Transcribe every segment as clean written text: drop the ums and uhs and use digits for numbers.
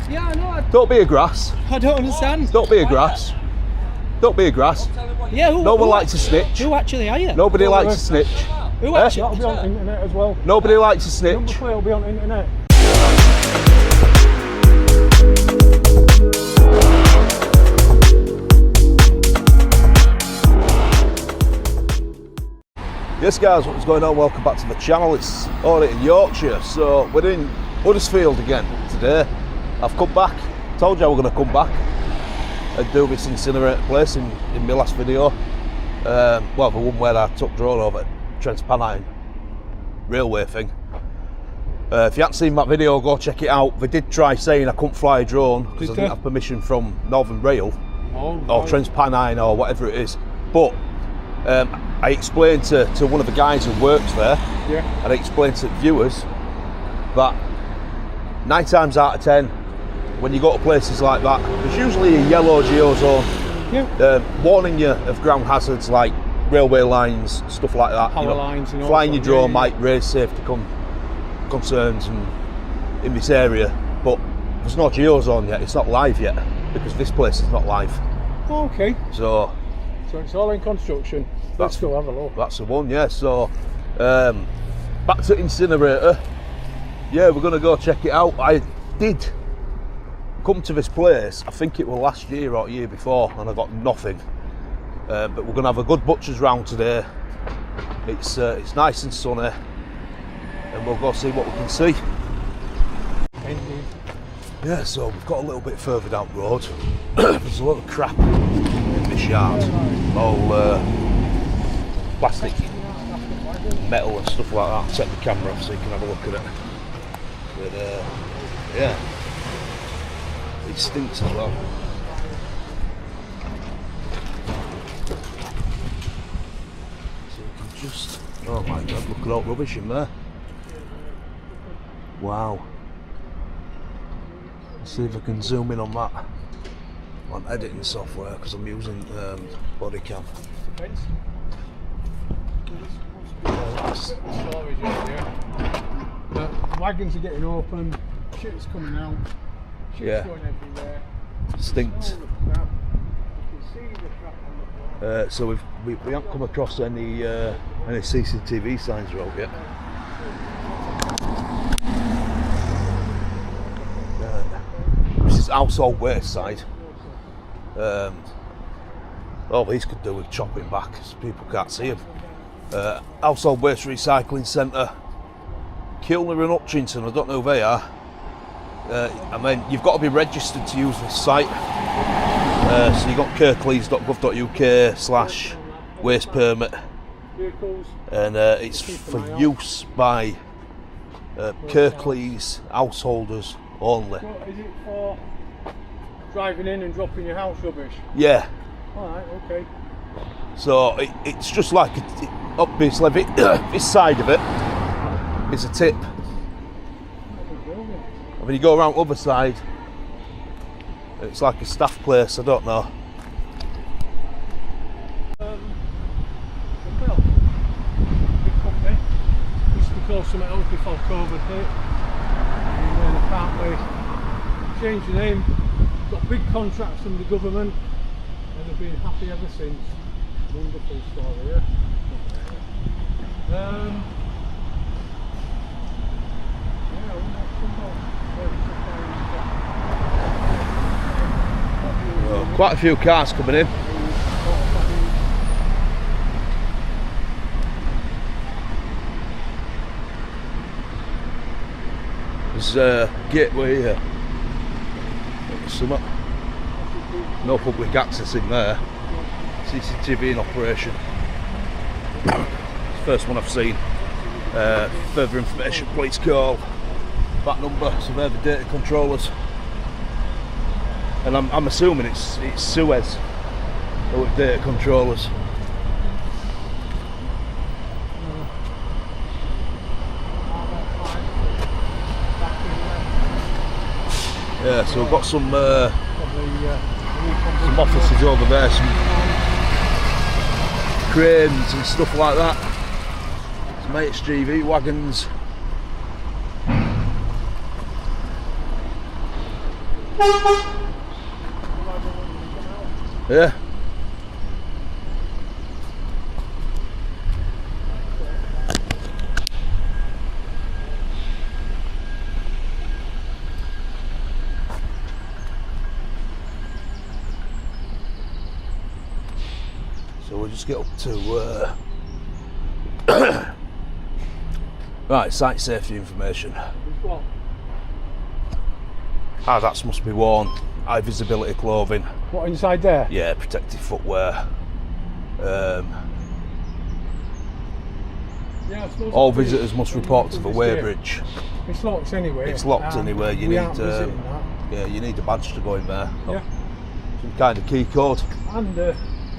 Yeah, I know. Don't be a grass. I don't understand. Don't be a grass. Don't be a grass. Yeah, No one likes to snitch. Who actually are you? Nobody likes to snitch. Who actually? That'll be on the internet as well. Nobody likes to Number snitch. 3 will be on the internet. Yes guys, what's going on? Welcome back to the channel. It's Audit in Yorkshire. So we're in Huddersfield again today. I've come back. Told you I was going to come back and do this incinerator place in my last video. Well, the one where I took drone over Trans-Pennine railway thing. If you haven't seen that video, go check it out. They did try saying I couldn't fly a drone because I didn't have permission from Northern Rail or Trans-Pennine or whatever it is. But I explained to one of the guys who works there, and I explained to viewers that 9 times out of 10, when you go to places like that, there's usually a yellow geozone warning you of ground hazards like railway lines, stuff like that. Power lines and all flying your that, drone might raise safety concerns in this area, but there's no geozone yet. It's not live yet because this place is not live. Oh, okay. So it's all in construction. Let's go have a look. That's the one, yeah. So back to incinerator. Yeah, we're gonna go check it out. I did come to this place, I think it was last year or year before, and I got nothing. But we're gonna have a good butcher's round today. It's nice and sunny, and we'll go see what we can see. Yeah, so we've got a little bit further down the road. There's a lot of crap in this yard, all plastic, metal and stuff like that. I'll set the camera off so you can have a look at it. But yeah, it stinks as well. So you can just, oh my god, look at all rubbish in there. Wow. Let's see if I can zoom in on that on editing software because I'm using body cam. Wagons are getting open, shit's coming out, shit's going everywhere. Stinks. You can see the crap on the floor. So we haven't come across any CCTV signs out yet. This is household waste side. All these could do with chopping back so people can't see them. Household waste recycling centre, Kilner and Hutchinson. I don't know who they are. I mean, you've got to be registered to use this site. So you've got kirklees.gov.uk/waste permit, and it's for use by Kirklees householders only. So is it for driving in and dropping your house rubbish? Yeah. Alright, okay. So it's just like obviously this side of it is a tip. And when you go around the other side, it's like a staff place. I don't know. Well, big company. Used to be called something else before COVID hit. And then apparently changed the name. Got big contracts from the government, and they've been happy ever since. Wonderful story, yeah. Quite a few cars coming in. There's a gateway here. No public access in there. CCTV in operation. It's the first one I've seen. Further information, please call that number. So they're the data controllers. And I'm assuming it's SUEZ or data controllers. Yeah, so we've got some offices over there, some cranes and stuff like that. Some HGV wagons. Yeah. So we'll just get up to right, site safety information. Ah, that must be worn. High visibility clothing. What, inside there? Yeah, protective footwear. Yeah, I suppose All it'll be- visitors must report to the this year. weighbridge. It's locked anyway. It's locked anyway. You we need aren't visiting that. yeah, you need a badge to go in there. Yeah. Some kind of key code. And a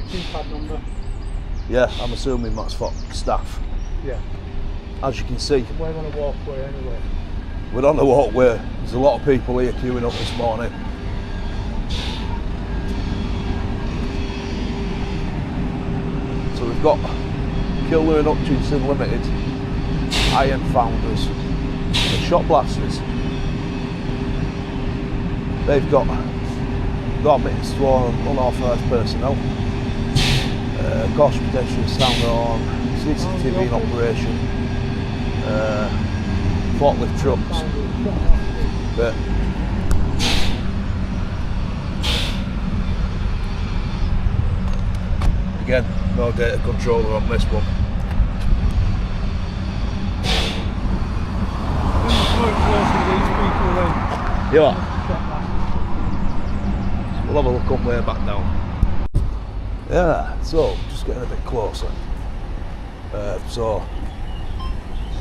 keypad number. Yeah, I'm assuming that's for staff. Yeah. As you can see, We're on a walkway anyway. we're on the walkway. There's a lot of people here queuing up this morning. So we've got Kilner and Hutchinson Limited, Iron Founders, and Shot Blasters. They've got admittance to all unauthorised personnel, caution protection, sound alarm, CCTV in operation, forklift trucks. But again, no data controller on this one. Yeah. We'll have a look up way back down. Yeah, so just getting a bit closer. So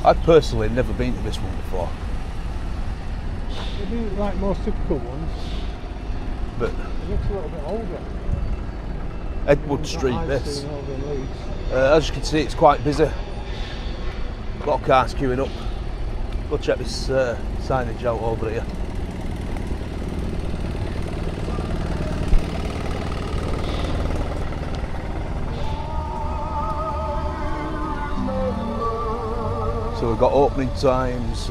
I've personally never been to this one before, They do like most typical ones. but It looks a little bit older. Edward Street I've this. seen over in Leeds. As you can see, it's quite busy. A lot of cars queuing up. Go check this signage out over here. So we've got opening times.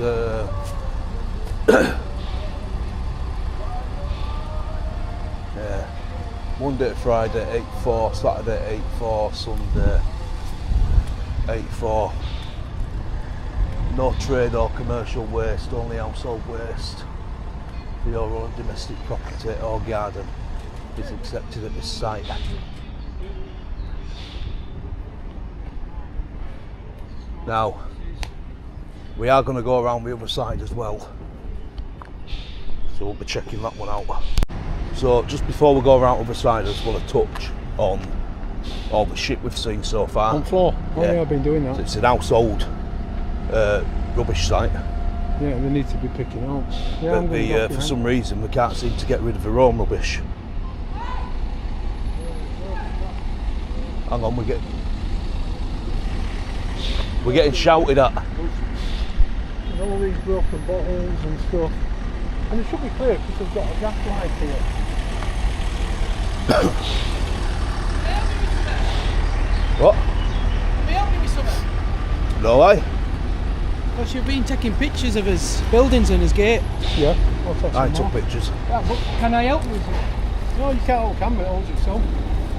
Yeah, Monday to Friday 8-4, Saturday 8-4, Sunday 8-4. No trade or commercial waste, only household waste for your own domestic property or garden is accepted at this site. Now, we are going to go around the other side as well, so we'll be checking that one out. So just before we go around the other side, I just want to touch on all the shit we've seen so far. On floor. Oh yeah, I've been doing that. So it's an household rubbish site, Yeah, they need to be picking up. Yeah, I'm but gonna go for some reason we can't seem to get rid of their own rubbish. Hang on, we're getting shouted at. There's all these broken bottles and stuff. And it should be clear because they've got a gas light here. What? Can we help you with something? No way. Because you've been taking pictures of his buildings and his gate. Yeah, I'll take I some took more. pictures. Yeah, but can I help you with it? No, you can't hold camera, it holds itself.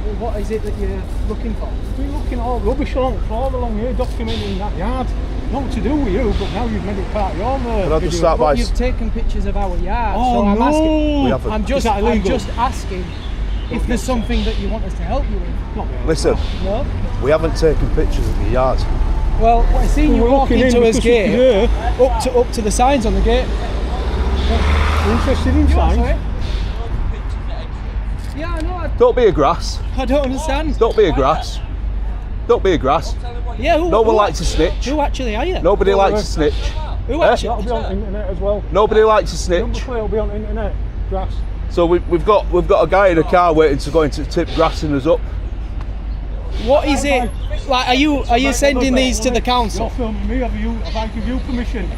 Well, what is it that you're looking for? We're looking at all rubbish along the floor along here, documenting that yard. Not to do with you, but now you've made it part of your Can I video. just start by... You've taken pictures of our yard, Oh so I'm no! asking. We haven't. I'm just asking if there's something that you want us to help you with. Not really. Listen, No? we haven't taken pictures of the yard. Well, I seen you We're walk looking in into his because you gate, can up to the signs on the gate. You're interested in You what, signs? sorry? Yeah, I know. Don't be a grass. I don't understand. Don't be a grass. Don't be a grass. Yeah, who? No one who- likes to snitch. Who actually are you? Nobody likes to snitch. Who Eh? actually? That'll be on the internet as well. Nobody likes to Number snitch. plate will be on the internet. Grass. So we've got a guy in a car waiting to go into tip grassing us up. What is it? Like, are you sending these to the council? You're filming me, have I give you permission?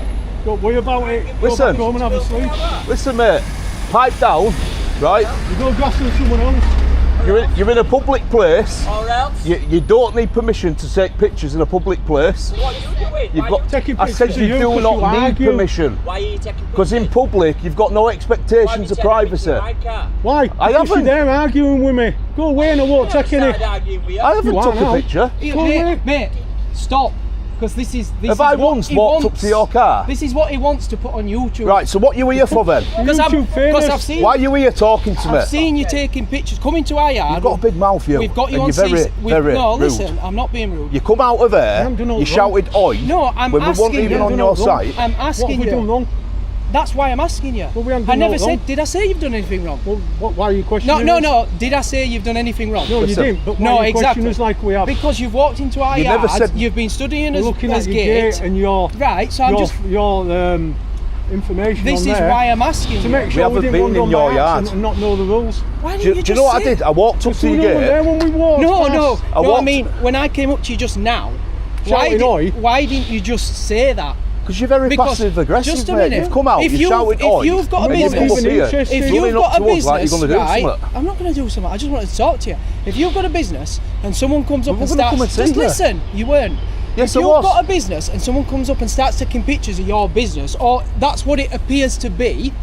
Don't worry about it. Listen. Go back home and have a sleep. Listen, mate, pipe down, right? You go grassing with someone else. You're in a public place. Or else? You don't need permission to take pictures in a public place. What are you doing? You've Why got. are you Taking I said pictures you of you do 'cause not you need argue. permission. Why are you taking pictures? Because in public, you've got no Why have expectations you of taken privacy. pictures in my car? Why? I Because you're haven't. there arguing with me. Go away and I won't take any. started arguing with you. I haven't You took are a now. picture. Mate, stop. Because this is Have I once walked up to your car? This is what he wants to put on YouTube. Right, so what you here for then? Because YouTube famous. I've seen. Why are you here talking to me? I've seen you taking pictures. Come into our yard. You've got a big mouth, you. We've got you and on you're very, CC. very No, rude. listen. I'm not being rude. You come out of there, haven't done no you wrong. shouted oi. No, I'm when we asking weren't even you. on Done your no wrong. site. I'm What have asking we you. done wrong? That's why I'm asking you. Well, we haven't I done no never wrong. said. Did I say you've done anything wrong? Well, why are you questioning No, us? no. Did I say you've done anything wrong? No, you Listen. didn't. But why No, are you exactly. questioning us like we have? Because you've walked into our You yard. never said- You've been studying We're as looking at your gate. gate and your Right. So I'm your, just. your information This on is there why I'm asking to you. make sure haven't we didn't been run in on your by yard. accident and not know the rules. Why didn't Do you you know what I say did? I walked up to So your we were there gate. when we walked No, past. no. I No, I walked- mean, when I came up to you just now, Shouting oi? why didn't you just say that? Because you're very Because- passive aggressive, just a mate. minute. You've come out, If you've you- shouted if oi. you've got a and you've come business- up here, If If running you've up got a to us like business, you're going to do right? something. I'm not going to do something. I just wanted to talk to you. If you've got a business and someone comes up We're and gonna starts, come and see just you. listen. You weren't. Yes, if I you've was. got a business and someone comes up and starts taking pictures of your business, or that's what it appears to be,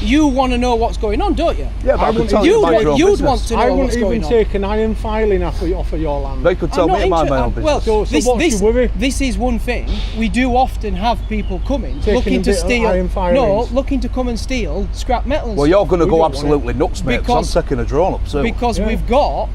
you want to know what's going on, don't you? Yeah, but I can tell you You'd about your want, own you'd business. want to know I what's wouldn't going even on. take an iron filing off of your land. They could tell I'm me not about my own inter- business. Well, So what's your worry? this is one thing. We do often have people coming Taking looking a to bit of steal. iron No, filings. looking to come and steal scrap metal. And Well, stuff. you're going to We go don't want absolutely nuts, mate, because Because- I'm taking a drone up soon. because Yeah. we've got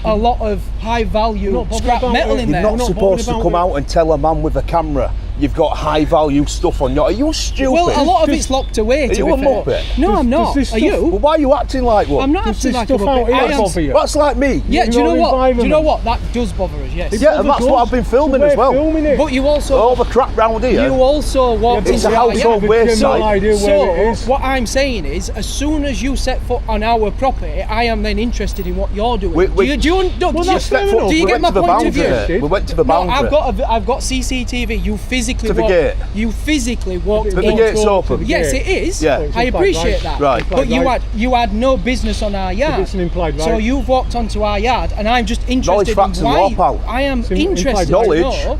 a lot of high value Not bothered scrap about metal it. in You're there. not not supposed to bothered come about out and tell a man with a camera you've got high value stuff on your. Are you stupid? Well, a lot of Just- it's locked away. Are To you be a fair. muppet? No, I'm not. this Are stuff- you? Well, why are you acting like one? I'm not Does acting this like stuff a out muppet. I here am. bother you? That's like me. Yeah, do you know Your what? Do you know environment. what? That does bother us. Yes. It Yeah, and bothers that's what us. I've been filming So as we're well. filming it. But you also. All the crap round here. You also walked It's into a our household yard. waste no site. idea where So it is. what I'm saying is, as soon as you set foot on our property, I am then interested in what you're doing. We- do you Well, that's fair do enough. you we get went my to the point of boundary. view? We went to the No, boundary. I've got CCTV. You physically To the walked. gate. You physically walked But the into. gate's open. Yes, it is. Yeah. It's I implied appreciate right. that. Right. But Implied you had no business on our yard. it's an implied So right. you've walked onto our yard, and I'm just interested facts, in and why. law, pal. I am It's implied interested to knowledge. know.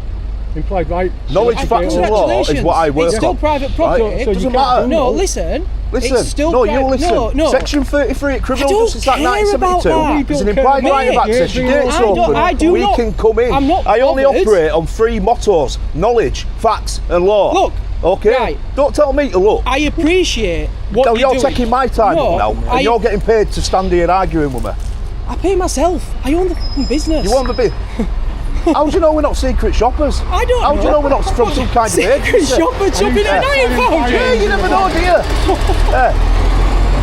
Implied right. Knowledge, So- facts, and law is what I work It's still on. private property. Right? So you Doesn't can't matter. do No, No. listen. Listen, It's still no, you private. listen. No. Section 33 of Criminal don't Justice Act care about 1972 that. is an We don't implied care right of about access. it. Your gate's I don't- open. I do we not- can come in. I'm not I only bothered. operate on three mottos: knowledge, facts, and law. Look, okay. right. Don't tell me to look. I appreciate what No, you're you're doing. taking my time No, up now, and you're getting paid to stand here arguing with me. I pay myself. I own the fucking business. You want to be? How do you know we're not secret shoppers? I don't How know. do you know we're not from some kind of Secret agency? shopper shopping at Yeah. night, Yeah, you never know, do you?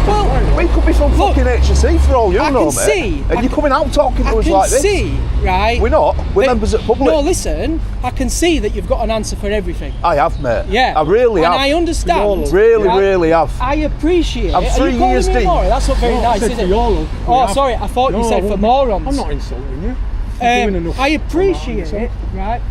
Well, We could be from Look, fucking H&C for all you I know, can mate. see- And I you're can- coming out talking to I us can like this. see, right? We're not. We're that- members at public. No, listen. I can see that you've got an answer for everything. I have, mate. Yeah. I really and have. I understand. Really, right? really have. I appreciate I'm it. 3 Are you calling years me deep. Maury? That's not very No, I nice, said is for it? your love. Oh, sorry. I thought you No, said I for wouldn't. morons. I'm not insulting you. I'm doing enough I for appreciate that, it, right?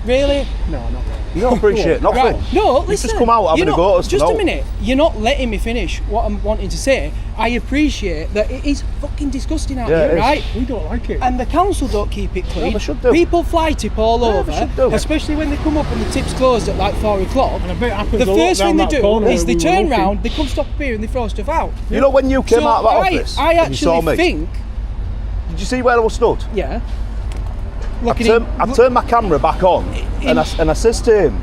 Really? No, not really. You don't appreciate nothing. Right. No, You listen. just come out having you're a go at us. Just for a no. minute. You're not letting me finish what I'm wanting to say. I appreciate that it is fucking disgusting out Yeah, here, it is. right? We don't like it. And the council don't keep it clean. they should do. People fly tip all Yeah, over, they should do. especially when they come up and the tip's closed at like 4 o'clock. And I bet it happens The a lot first down thing they that do corner is where they we were turn looking. round, they come stop up here and they throw stuff out. You know when you came So out of that office I and you saw actually me? think, Did you see where I was stood? yeah. I Looking turned my camera back on and I says to him,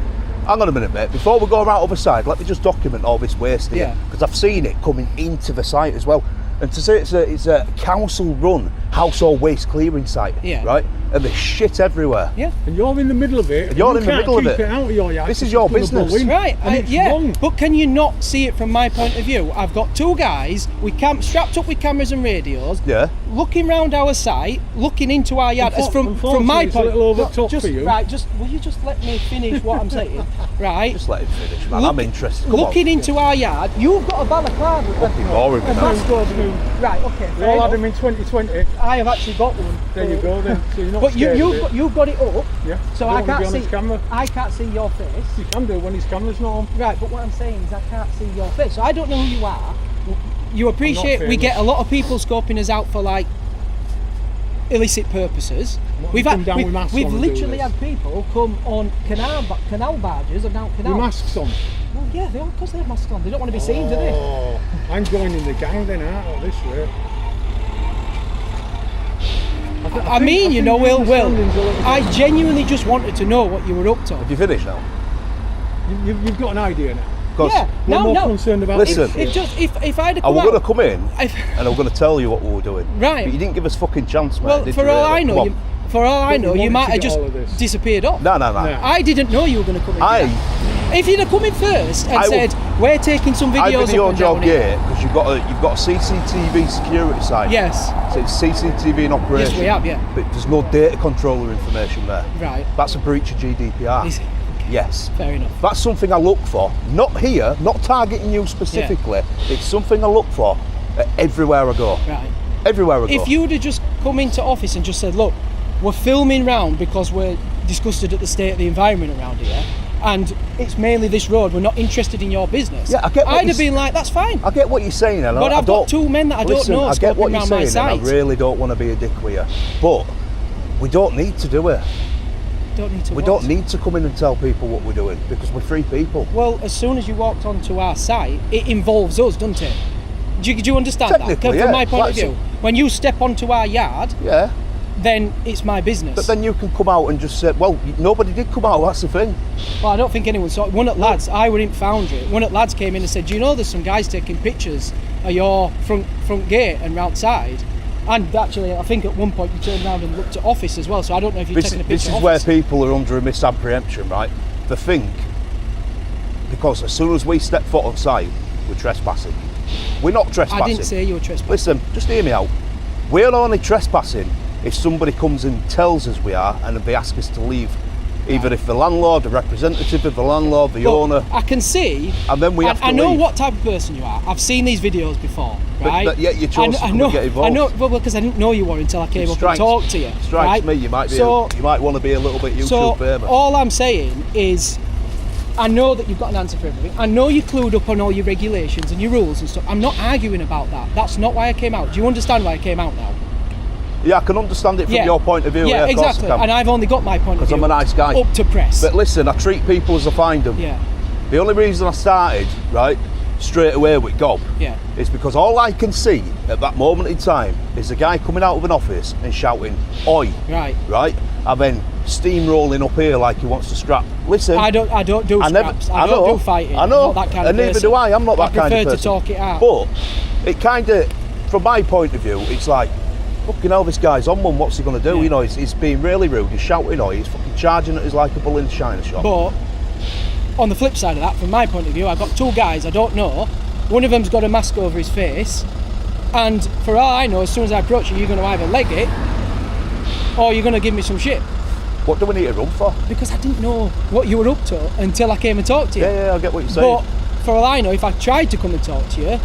hang on a minute, mate, before we go around other side, let me just document all this waste here. Yeah. Because I've seen it coming into the site as well. And to say it's a council-run household waste clearing site, Yeah. right? And there's shit everywhere. Yeah. And you're in the middle of it. And you're you in the can't middle of keep it. out of your yard This is because your it's gonna business. blow in. Right, And it's yeah, wrong. but can you not see it from my point of view? I've got two guys strapped up with cameras and radios, Yeah. looking round our site, looking into our yard. As from my Unfortunately, it's point, a little over the top just, for you. Right, just will you just let me finish what I'm saying? Right. Just let him finish, man. I'm interested. Come looking on. into our yard, you've got a balaclava. Fucking boring, a man. mask over you. Right, okay. We fair all had enough. them in 2020. I have actually got one. There you go then. So you're not But scared of it. you've got it up, Yeah. so Don't I wanna can't be on see. his camera. I can't see your face. You can do when his camera's not on. Right, but what I'm saying is I can't see your face, so I don't know who you are. you appreciate we famous. get a lot of people scoping us out for like illicit purposes. We've literally had people come on canal barges and out canal. With masks on. Well, yeah, they all because they have masks on. They don't want to be seen, do they? Oh, I'm joining the gang then, aren't I, this rate? I mean, you know, Will, I genuinely just wanted to know what you were up to. Have you finished now? You've got an idea now. Yeah, We're more no. concerned about Listen. If I'd have I come was out, going to come in and I was going to tell you what we were doing. Right. But you didn't give us fucking chance, mate. well, did for you, all really? I know, Come you, on. for all I But know, we you wanted might to have get just all of this. disappeared off. No. No. I didn't know you were going to come in. If you'd have come in first and I said, we're taking some I videos video up and your down here. gate because you've got a CCTV security site. Yes. So it's CCTV in operation. Yes, we have, yeah. But there's no data controller information there. Right. That's a breach of GDPR. Is it? Yes. Fair enough. That's something I look for. Not here, not targeting you specifically. It's something I look for everywhere I go. Right. Everywhere I go. If you'd have just come into office and just said, look, we're filming round because we're disgusted at the state of the environment around here, and it's mainly this road, we're not interested in your business. Yeah, I get what I'd have been like, that's fine. I get what you're saying, and But I I've don't, got two men that I don't listen, know I get what scoping you're round my saying, and site. I really don't want to be a dick with you, but we don't need to do it. Don't need to We what? don't need to come in and tell people what we're doing because we're free people. Well, as soon as you walked onto our site, it involves us, doesn't it? Do you understand that? Technically, From yeah. my point Like of view, when you step onto our yard, Yeah, then it's my business. but then you can come out and just say, well, nobody did come out, that's the thing. Well, I don't think anyone saw it. One at Lads, I were in Foundry. One at Lads came in and said, do you know there's some guys taking pictures of your front gate and outside? And actually, I think at one point you turned around and looked at office as well, so I don't know if you're taking a picture This is of where office. people are under a misapprehension, right? They think, because as soon as we step foot on site, we're trespassing. We're not trespassing. I didn't say you were trespassing. Listen, just hear me out. We're only trespassing if somebody comes and tells us we are and they ask us to leave. Either if the landlord, the representative of the landlord, the Look, owner, I can see, and then we have to I know leave. what type of person you are. I've seen these videos before, right? But yet you chose to come know, and get involved. I know, well, because I didn't know you were until I came up and talked to you. Strikes right? me, you might be. So, You might want to be a little bit YouTube so famous. all I'm saying is, I know that you've got an answer for everything. I know you're clued up on all your regulations and your rules and stuff. I'm not arguing about that. That's not why I came out. Do you understand why I came out now? Yeah, I can understand it from your point of view. Yeah, of course exactly. I can. And I've only got my point of Because view. I'm a nice guy. Up to press. But listen, I treat people as I find them. Yeah. The only reason I started, right, straight away with Gob, Yeah. is because all I can see at that moment in time is a guy coming out of an office and shouting, "Oi!" Right. Right, and then steamrolling up here like he wants to scrap. Listen, I don't do scraps. I don't do fighting. I know, I'm not that kind and of neither person. do I. I'm not that kind of I prefer person. to talk it out. But it kind of, from my point of view, it's like, fucking hell, this guy's on one. What's he going to do? Yeah. You know, he's being really rude. He's shouting, "Oi!" He's fucking charging at us like a bull in a china shop. But on the flip side of that, from my point of view, I've got two guys I don't know. One of them's got a mask over his face, and for all I know, as soon as I approach you, you're going to either leg it or you're going to give me some shit. What do we need to run for? Because I didn't know what you were up to until I came and talked to you. Yeah, I get what you're saying. But for all I know, if I tried to come and talk to you,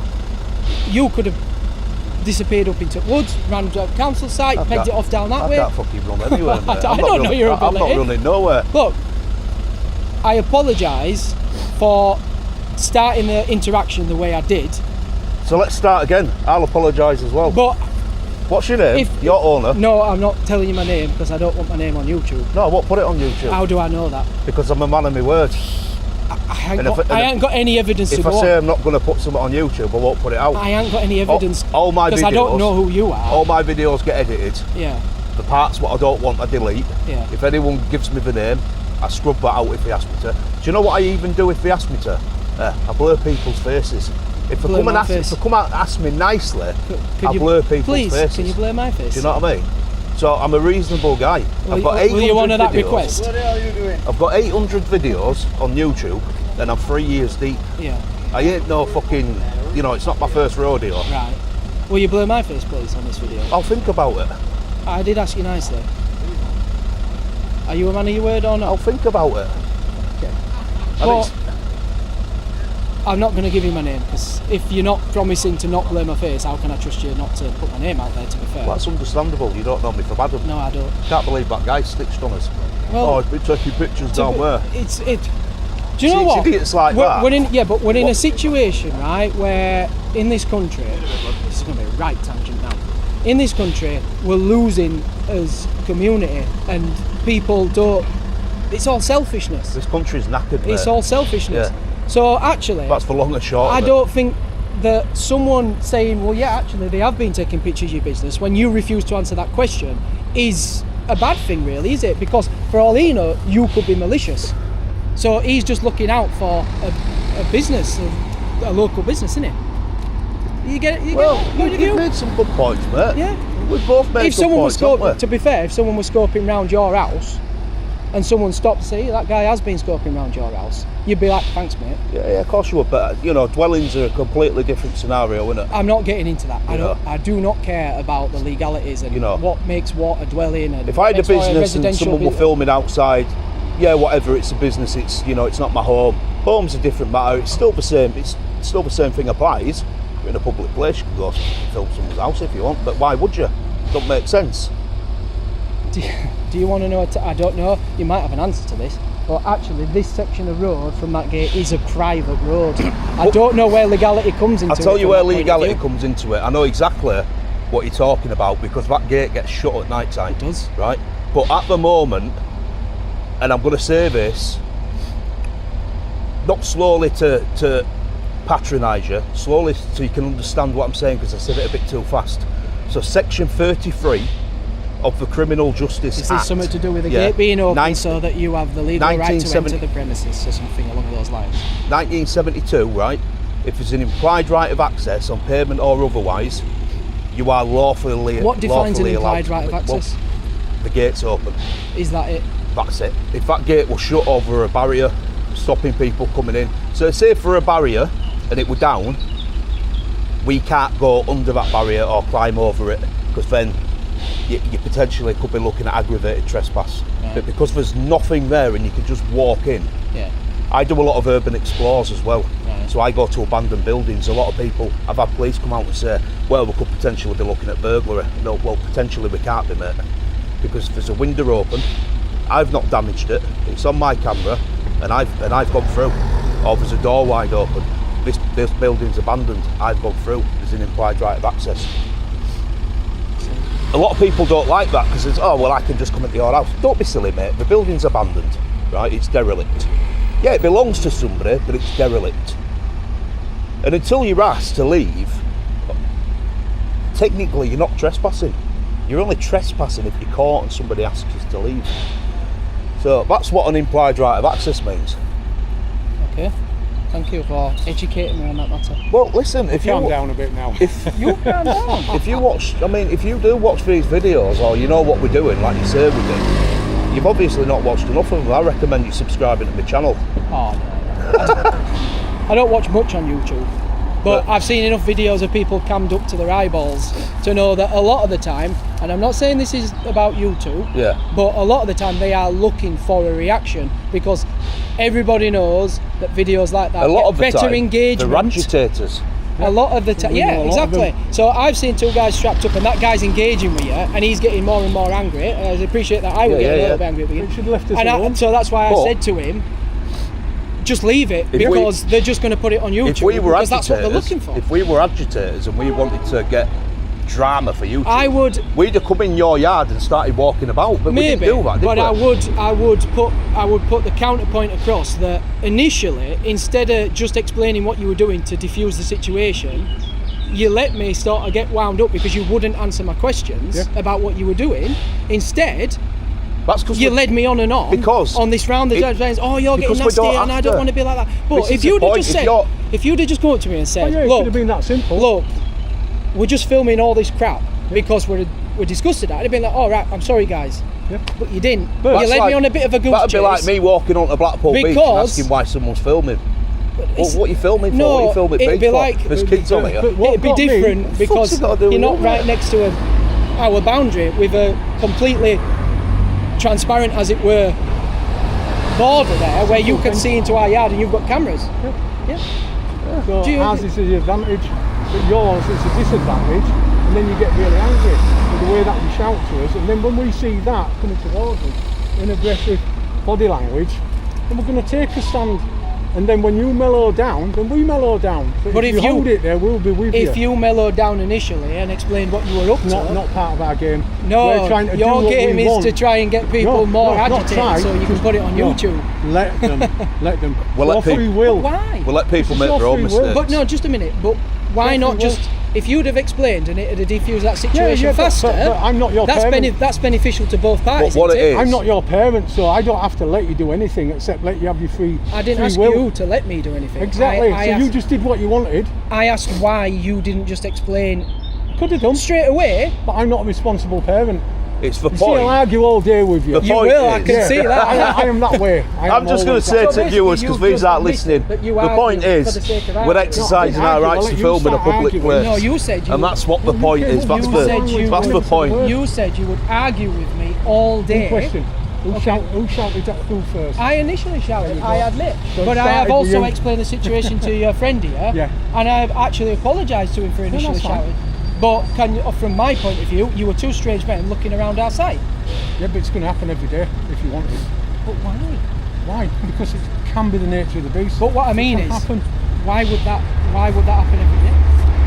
you could have disappeared up into woods, ran to a council site, pegged it off down that way. I can't fucking run anywhere, mate. I don't know your I'm not ability. running nowhere. Look, I apologise for starting the interaction the way I did, So let's start again. I'll apologise as well. but What's your name? Your owner? no, I'm not telling you my name because I don't want my name on YouTube. No, I won't put it on YouTube. How do I know that? Because I'm a man of my word. I ain't got any evidence to If go I say on. I'm not going to put something on YouTube, I won't put it out. I ain't got any evidence all my because I don't videos- know who you are. All my videos get edited. Yeah, The parts what I don't want, I delete. Yeah. If anyone gives me the name, I scrub that out if they ask me to. Do you know what I even do if they ask me to? I blur people's faces. If they Blur come and my ask, face. if they come out and ask me nicely, Could I you- blur people's please, faces. can you blur my face? Do you know what I mean? So I'm a reasonable guy. I've got 800 will you honour that videos. request? What the hell are you doing? I've got 800 videos on YouTube, and I'm 3 years deep. Yeah, I ain't no fucking, you know, it's not my first rodeo. right. Will you blur my face, please, on this video? I'll think about it. I did ask you nicely. Are you a man of your word or I'll not? think about it. Okay. And But it's- I'm not going to give you my name because if you're not promising to not blur my face, how can I trust you not to put my name out there? To be fair, that's understandable. You don't know me from Adam. no, I don't. Can't believe that guy stitched on us. Well, Oh, he's been taking pictures down there. Do you know it's what? idiots like that. But we're in a situation, right, where in this country, this is going to be a right tangent now. In this country, we're losing as a community, and people don't. It's all selfishness. This country's knackered, mate. It's all selfishness. Yeah. So actually, That's for long and short. I don't think that someone saying, well, yeah, actually, they have been taking pictures of your business when you refuse to answer that question is a bad thing, really, is it? Because for all he knows, you could be malicious. So he's just looking out for a business, a local business, isn't it? You get it? You've made some good points, mate. Yeah. We've both made good points, haven't we? To be fair, if someone was scoping round your house and someone stopped to see that guy has been scoping round your house, you'd be like, thanks, mate. Yeah, of course you would, but dwellings are a completely different scenario, isn't it? I'm not getting into that. I do not care about the legalities and what makes what a dwelling. And if I had a business and residential someone were filming outside, yeah, whatever, it's a business. It's it's not my home. Home's a different matter. It's still the same. It's still the same thing applies. You're in a public place, you can go film someone's house if you want, but why would you? Don't make sense. Do you want to know? I don't know. You might have an answer to this. But actually, this section of road from that gate is a private road. I don't know where legality comes into it. I'll tell you where legality comes into it. I know exactly what you're talking about because that gate gets shut at night time. It does. Right? But at the moment, and I'm going to say this, not slowly to patronise you, slowly so you can understand what I'm saying because I said it a bit too fast. So section 33 of the Criminal Justice Act. Is this something to do with the gate being open so that you have the legal right to enter the premises or something along those lines? 1972, right? If there's an implied right of access on payment or otherwise, you are lawfully What defines an implied right of access? The gate's open. Is that it? That's it. If that gate was shut over a barrier, stopping people coming in. So say for a barrier and it were down, we can't go under that barrier or climb over it because then you potentially could be looking at aggravated trespass. Right. But because there's nothing there and you can just walk in. Yeah. I do a lot of urban explores as well. Right. So I go to abandoned buildings. A lot of people, I've had police come out and say, well, we could potentially be looking at burglary. No, well, potentially we can't be, mate. Because there's a window open, I've not damaged it, it's on my camera, and I've gone through. Or there's a door wide open, this building's abandoned, I've gone through, there's an implied right of access. A lot of people don't like that because it's, oh, well, I can just come into your house. Don't be silly, mate, the building's abandoned, right, it's derelict. Yeah, it belongs to somebody, but it's derelict. And until you're asked to leave, technically you're not trespassing. You're only trespassing if you're caught and somebody asks you to leave. So that's what an implied right of access means. Okay. Thank you for educating me on that matter. Well, listen, if you Calm down a bit now. If You calm down. if you watch, I mean, if you do watch these videos or you know what we're doing, like you say we do, you've obviously not watched enough of them. I recommend you subscribing to my channel. Oh, no. I don't watch much on YouTube. But I've seen enough videos of people cammed up to their eyeballs to know that a lot of the time, and I'm not saying this is about YouTube, but a lot of the time they are looking for a reaction because everybody knows that videos like that get better engagement. They're agitators. A lot of the time, yeah, exactly. So I've seen two guys strapped up and that guy's engaging with you and he's getting more and more angry. And I appreciate that I would get a little bit angry with you. Should have left us alone. So that's why I said to him, just leave it because they're just going to put it on YouTube because that's what they're looking for. If we were agitators and we wanted to get drama for YouTube, we'd have come in your yard and started walking about, but we didn't do that, did we? I would put the counterpoint across that initially, instead of just explaining what you were doing to defuse the situation, you let me sort of get wound up because you wouldn't answer my questions about what you were doing. Instead, you led me on and on because on this round. You're getting nasty and I don't want to be like that. But if you'd have just said, if you'd have just come up to me and said, it look, could have been that simple. Look, we're just filming all this crap because we're discussing that. I'd have been like, all right, I'm sorry, guys. Yeah. But you didn't. You led me on a bit of a goose chase. That'd be like me walking onto Blackpool Beach and asking why someone's filming. Well, what are you filming for? No, what are you filming it'd be for? like, there's kids on here. It'd be different because you're not right next to our boundary with a completely transparent, as it were, border there where you can see into our yard and you've got cameras. So ours is the advantage, but yours is a disadvantage, and then you get really angry with the way that you shout to us, and then when we see that coming towards us in aggressive body language, then we're going to take a stand And then when you mellow down, then we mellow down. But if you hold it there, we'll be with you. If you mellowed down initially and explained what you were up to, Not part of our game. no, We're trying to do your what game we is want. to try and get people more not agitated try, so you can just- put it on no. YouTube. Let them. Well, let For free people- will. Why? We'll let people It's make your their own free will. mistakes. But no, just a minute. But why Yeah, not free will. just, if you'd have explained and it had diffused that situation but faster, I'm not your that's, parent. that's beneficial to both parties. what isn't it is- I'm not your parent, so I don't have to let you do anything except let you have your free I didn't free ask will. you to let me do anything. Exactly. I So you asked, just did what you wanted. I asked why you didn't just explain Could have done. straight away. But I'm not a responsible parent. It's the You see, I'll point. argue all day with you. The You point will, I is- can see that. I am that way. I'm just going to say So to basically viewers, because you've these just aren't admitted listening, that you the argue point for is, the sake of we're arguing. exercising No, I our didn't rights argue, to I'll let film you in a start public arguing. place. No, you said you and would. that's what the Well, point you is. said That's you the would. point. You said you would argue with me all day. Good question. Who shouted at who first? I initially shouted, you I go. admit. So it But I have started with also you. explained the situation to your friend here. Yeah. And I've actually apologised to him for initially that's fine. shouting. But from my point of view, you were two strange men looking around our site. Yeah, but it's going to happen every day if you want it. But why? Why? Because it can be the nature of the beast. But what I It mean can is, happen. why would that happen every day?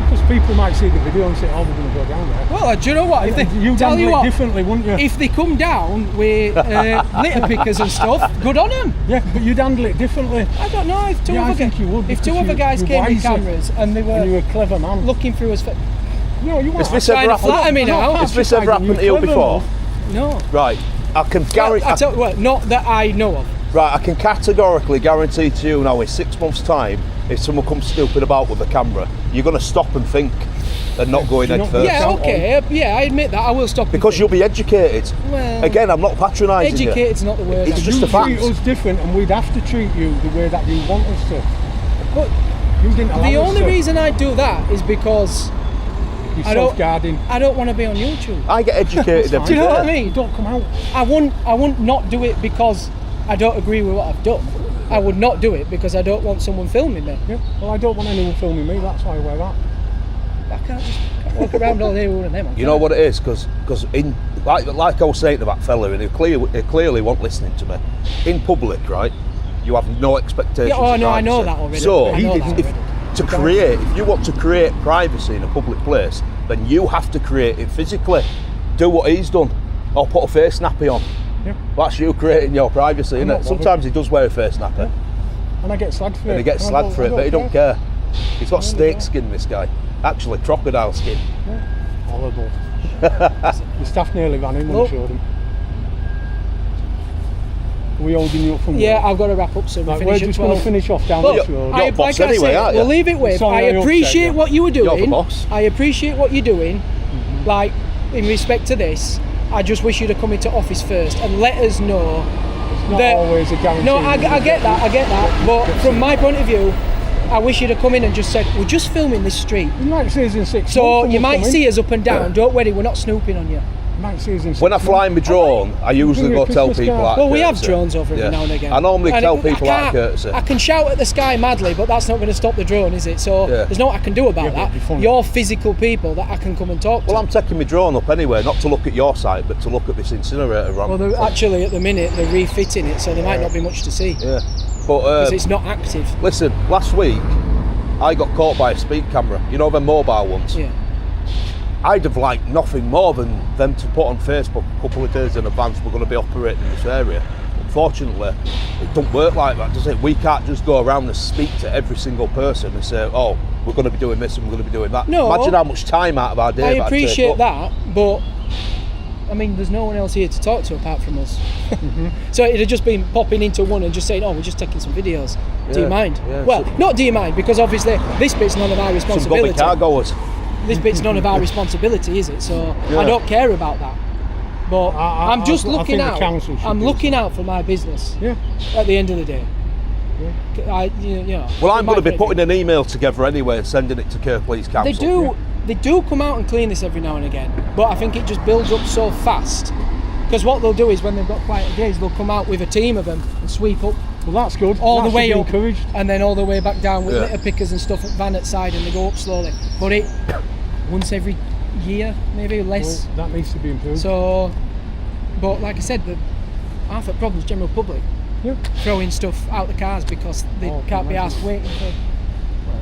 Because people might see the video and say, "Oh, we're going to go down there." Well, do you know what? If they You tell handle you it what, differently, wouldn't you? if they come down with litter pickers and stuff, good on them. Yeah, but you'd handle it differently. I don't know if two Yeah, I other think you would, if because two other you- guys you're came with wiser. cameras and they And you're were a clever man. looking through us. No, you Has are. this trying ever to happened? flatter me now. Has this ever happened to you before? No. Right. I can guarantee. I tell you what, not that I know of. Right, I can categorically guarantee to you now in 6 months' time, if someone comes snooping about with a camera, you're going to stop and think and not go in You're head not- first. Yeah, okay. Yeah, I admit that. I will stop. and Because think. you'll be educated. Well, Again, I'm not patronising you. educated's not the word. It's I just you a fact. treat us different, and we'd have to treat you the way that you want us to. But You didn't allow the us only to. reason I do that is because You're I don't- self-guarding. I don't want to be on YouTube. I get educated every Do you know what I day. mean? Don't come out. I wouldn't not do it because I don't agree with what I've done. I would not do it because I don't want someone filming me. Yeah. Well, I don't want anyone filming me. That's why I wear that. I can't just walk around all day with one of them. You know what it is? Because in like I was saying to that fella, and he clearly wasn't listening to me. In public, right? You have no expectations. Yeah, oh, of no, I know privacy. that already. So, I know that if already. you want to create privacy in a public place, then you have to create it physically. Do what he's done, or put a face nappy on. Yeah. That's you creating your privacy, I'm isn't not it? bothered. Sometimes he does wear a face nappy, Yeah. And I get slagged for it. and he gets I slagged don't- for I it, but he don't care. He's got I don't snake care. skin, this guy. Actually, crocodile skin. Horrible. The staff nearly ran in when I Look. showed him. Are we holding you up from Yeah, work? I've got to wrap up soon. Right, We we're finish at just going 12. to finish off down Look, this road. You're boss like I anyway, said, aren't you? we'll leave it with. Sorry, I I upset appreciate you. what you were You're the doing. boss. I appreciate what you're doing. Like, in respect to this, I just wish you'd have come into office first and let us know. It's not that- always a guarantee. No, I get that. But from my point of view, I wish you'd have come in and just said, we're just filming this street. You might see us in 6 months. So and you we'll might come in. see us up and down. Don't worry, we're not snooping on you. You might see us in 6 When I months. fly my drone, I usually Bring go your tell Christmas people card. out. Well, we have drones over every now and again. I normally And tell I people out of can't- courtesy. I can shout at the sky madly, but that's not going to stop the drone, is it? So Yeah. there's nothing I can do about Yeah, but it'd be that. funny. You're physical people that I can come and talk to. Well, I'm taking my drone up anyway, not to look at your site, but to look at this incinerator. Well, they're actually at the minute they're refitting it, so there might not be much to see yeah. But because it's not active. listen, last week I got caught by a speed camera. You know, the mobile ones. Yeah. I'd have liked nothing more than them to put on Facebook a couple of days in advance, we're going to be operating in this area. Unfortunately, it don't work like that, does it? We can't just go around and speak to every single person and say, oh, we're going to be doing this and we're going to be doing that. No. Imagine how much time out of our day I that'd take appreciate up. that, but I mean, there's no one else here to talk to apart from us. So it'd have just been popping into one and just saying, "Oh, we're just taking some videos. Do you Yeah, mind?" yeah, Well, so- not do you mind, because obviously this bit's none of our Some responsibility. gobby car goers. This bit's none of our responsibility, is it? So Yeah. I don't care about that. But I'm just I looking think the out. council should I'm do looking out for my business. Yeah. At the end of the day. You know. Well, from I'm my going to be point of putting view. an email together anyway and sending it to Kirklees Council. They do come out and clean this every now and again, but I think it just builds up so fast. Because what they'll do is when they've got quieter days, they'll come out with a team of them and sweep up Well, that's good. all That the way should be up, encouraged. and then all the way back down with Yeah. litter pickers and stuff at van at side, and they go up slowly. But it once every year, maybe less. Well, that needs to be improved. So, but like I said, half the problem's general public. throwing stuff out the cars because they can't be asked waiting for.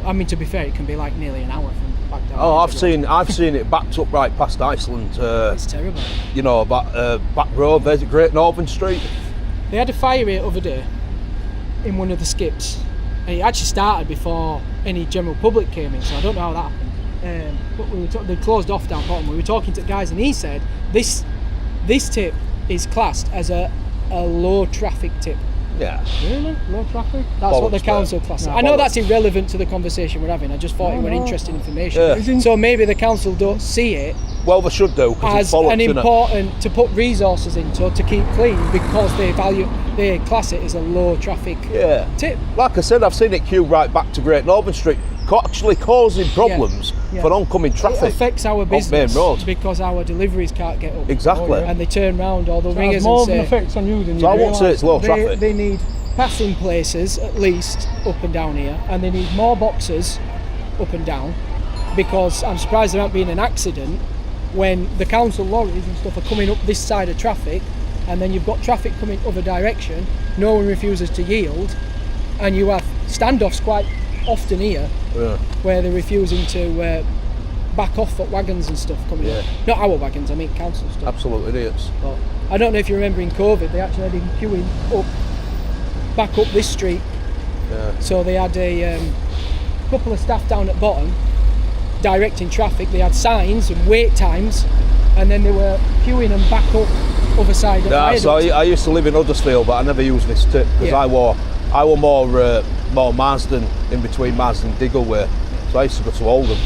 I mean, to be fair, it can be like nearly an hour from back down. Oh, I've seen it backed up right past Iceland. It's terrible. You know, back road. There's a Great Northern Street. They had a fire here the other day in one of the skips, and it actually started before any general public came in. So I don't know how that happened. But they closed off down bottom. We were talking to the guys, and he said this tip is classed as a low traffic tip. Yeah. Really? Low traffic? That's what the council class. I know that's irrelevant to the conversation we're having. I just thought it was interesting information. Yeah. So maybe the council don't see it Well, they should do, because it's as bollocks, an innit? important to put resources into to keep clean because they class it as a low traffic tip. Like I said, I've seen it queue right back to Great Northern Street, actually causing problems for oncoming traffic. It affects our business main roads. because our deliveries can't get up. Exactly. And they turn round or they'll So ring it has us and more of an say effect on you than So you I won't say realise. it's low traffic. they need passing places at least up and down here, and they need more boxes up and down because I'm surprised there hasn't been an accident when the council lorries and stuff are coming up this side of traffic, and then you've got traffic coming other direction, no one refuses to yield, and you have standoffs quite often here where they're refusing to back off at wagons and stuff coming up. Not our wagons, I mean council stuff. Absolute idiots. But I don't know if you remember in COVID, they actually had him queuing up, back up this street. Yeah. So they had a couple of staff down at bottom directing traffic. They had signs and wait times, and then they were queuing them back up other side of the Yeah, so viaduct. I used to live in Huddersfield, but I never used this tip because I wore more Marsden, in between Marsden and Diggleway, so I used to go to Oldham.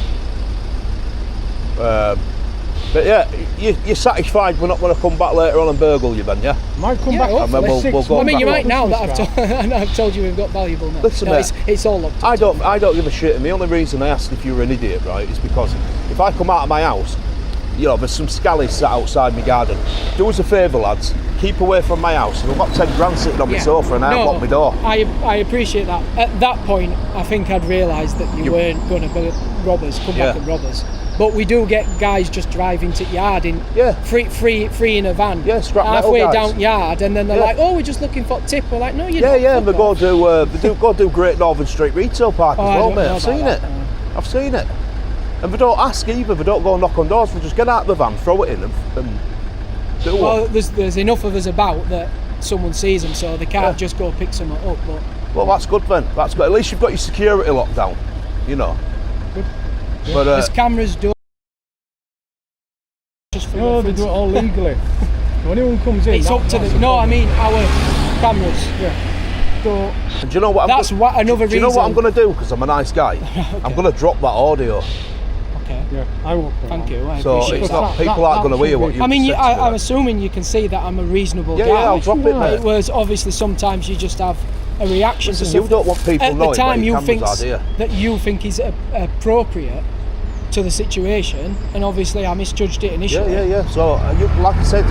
But yeah, you're satisfied we're not going to come back later on and burgle you then, yeah? Might come Yeah, back. hopefully. And then we'll go I mean, back you up. might now that I've told you we've got valuable now. Listen, no, mate, it's all locked up. I don't give a shit, and the only reason I asked if you were an idiot, right, is because if I come out of my house, you know, there's some scallies sat outside my garden. Do us a favour, lads, keep away from my house. I've got 10 grand sitting on my sofa and I haven't locked my door. I appreciate that. At that point, I think I'd realised that you weren't going to be robbers, come back and rob us. But we do get guys just driving to yard in free in a van, scrap metal halfway guys. down yard, and then they're like, "Oh, we're just looking for a tip." We're like, "No, you're not." Yeah, Fuck they off." go do Great Northern Street Retail Park as I well, don't mate. know I've about seen that, it. I've seen it. And they don't ask either. They don't go and knock on doors. They just get out of the van, throw it in, and do Well, what. there's enough of us about that someone sees them, so they can't just go pick someone up. But Well, that's good then. That's good. At least you've got your security locked down, you know. But there's cameras. No, they do it all legally. So anyone comes in, It's up to the. No, I mean our cameras. Yeah. So and do you know what? that's another reason. Do you know what I'm going to do? Because I'm a nice guy. I'm going to drop that audio. Okay. Yeah, I will. Thank you. I So appreciate it's that. not, people aren't going to hear what you. I mean, said to I'm me. assuming you can see that I'm a reasonable guy. Yeah, I'll drop it, mate. Whereas obviously sometimes you just have a reaction to Listen, something. you don't want people at knowing the time where your you cameras think are, do you? that you think is appropriate to the situation, and obviously I misjudged it initially. Yeah. So, like I said,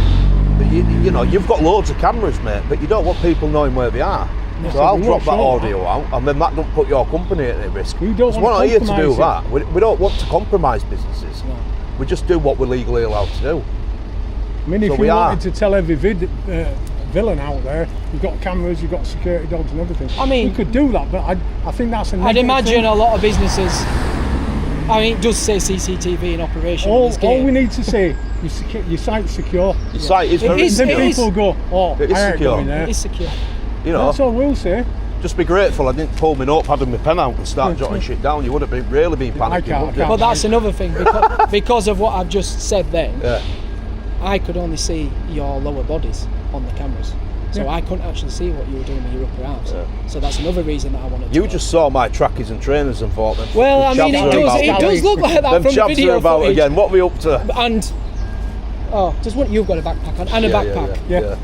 you know, you've got loads of cameras, mate, but you don't want people knowing where they are. No. So I'll we drop won't that show audio out, and then that don't put your company at risk. We don't We're want not to here to do compromise that. We don't want to compromise businesses. No. We just do what we're legally allowed to do. I mean, if So you we wanted are. to tell every villain out there, you've got cameras, you've got security dogs and everything. I mean, you could do that, but I think that's a I'd negative imagine thing. a lot of businesses. I mean, it does say CCTV in operation. in this All game. we need to say, your site's secure. Your site is It very is- Then secure. people go, oh, It is I ain't secure. going there. It is secure. You know, That's all we'll say. just be grateful I didn't pull my notepad and my pen out and start jotting shit down. You would have really been panicking, can't, wouldn't you? I But that's another thing because of what I've just said. Then Yeah. I could only see your lower bodies on the cameras, so Yeah. I couldn't actually see what you were doing with your upper arms. Yeah. So that's another reason that I wanted. You to just saw my trackies and trainers and thought them. Well, I mean, chaps it does look like that Them from the chaps video are about footage. again. What are we up to? And just what you've got a backpack on and a backpack Yeah.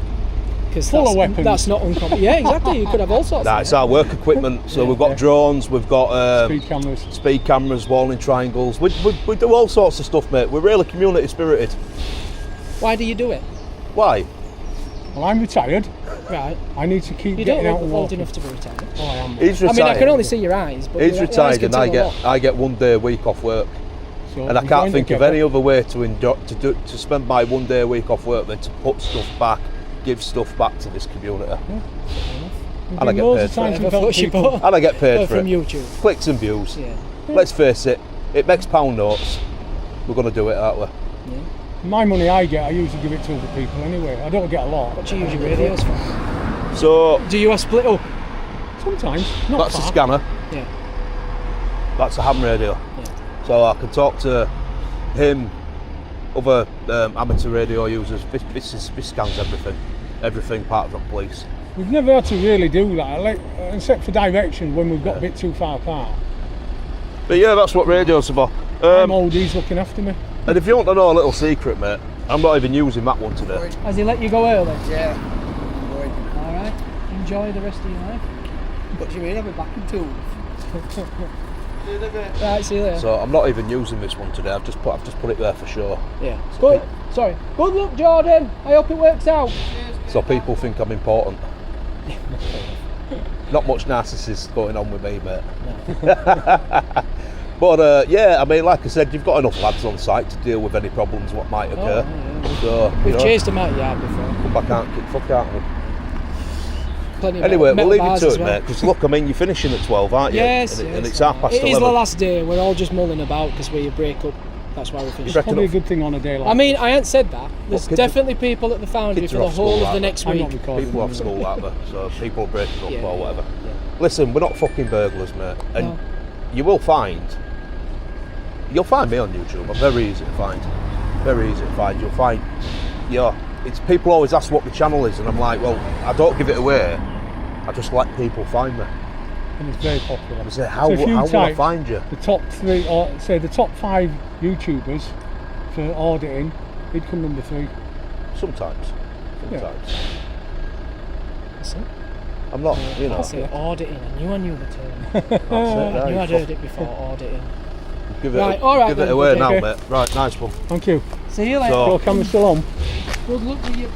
because Full of weapons. That's not uncommon. Yeah, exactly. You could have all sorts. Nah, of it's our work equipment. So we've got drones, we've got Speed cameras. warning triangles. We do all sorts of stuff, mate. We're really community spirited. Why do you do it? Why? Well, I'm retired. Right. I need to keep You don't getting out look and old walking. enough to be retired. Oh, I am. He's I retired. mean, I can only see your eyes. But He's your eyes retired, can and tell a lot. I get 1 day a week off work, So and I we're can't going think of together. any other way to spend my 1 day a week off work than to put stuff back, give stuff back to this community. Fair enough. And I get loads paid of for times it. we've helped people. And I get paid for from it. YouTube. Clicks and views. Yeah. Let's face it, it makes pound notes. We're going to do it, aren't we? My money I get, I usually give it to other people anyway. I don't get a lot. What do you use your radios for? So Do you split up? Sometimes, not that's far. a scanner. Yeah. That's a ham radio. Yeah. So I can talk to him, other amateur radio users. This scans everything part of the police. We've never had to really do that, like, except for direction when we've got a bit too far apart. But yeah, that's what radio's about. I'm old, he's looking after me. And if you want to know a little secret, mate, I'm not even using that one today. Has he let you go early? Yeah. All right. Enjoy the rest of your life. What do you mean? I'll be back in 2. Right. See you later. So I'm not even using this one today. I've just put it there for sure. Yeah. Good. Sorry. Good luck, Jordan. I hope it works out. So people think I'm important. Not much narcissist going on with me, mate. But yeah, I mean, like I said, you've got enough lads on site to deal with any problems what might occur. yeah. So We've chased him out of the yard before. come back out and kick fuck out of them. Plenty of Anyway, we'll metal leave you bars to as it, well. mate. Because look, I mean, you're finishing at 12, aren't you? Yes, And yes. it's 11:30. It is the last day. We're all just mulling about because we break up. That's why we finish. reckon Probably a up- good thing on a day like I mean, I ain't said that. There's kids definitely people at the foundry kids for are the off school, whole of aren't the they? next I'm week. not recording. People have school out there, so people are breaking up Yeah, or whatever. yeah. Listen, we're not fucking burglars, mate. And No. you'll find me on YouTube. I'm very easy to find. Very easy to find. You'll find, it's people always ask what the channel is, and I'm like, well, I don't give it away. I just let people find me. And it's very popular. I say, how So if you will I type find you? The top 3, or say the top 5 YouTubers for auditing, he'd come number 3. Sometimes. Yeah. That's it. I'm not, you know. That's it. Auditing. I knew the term. That's it, I right, knew I'd fuck- heard it before. Auditing. Give it, Right, all right give it then, away okay. now, Okay. mate. Right, nice one. Thank you. See you later. So- Your camera's still on. Good luck with your.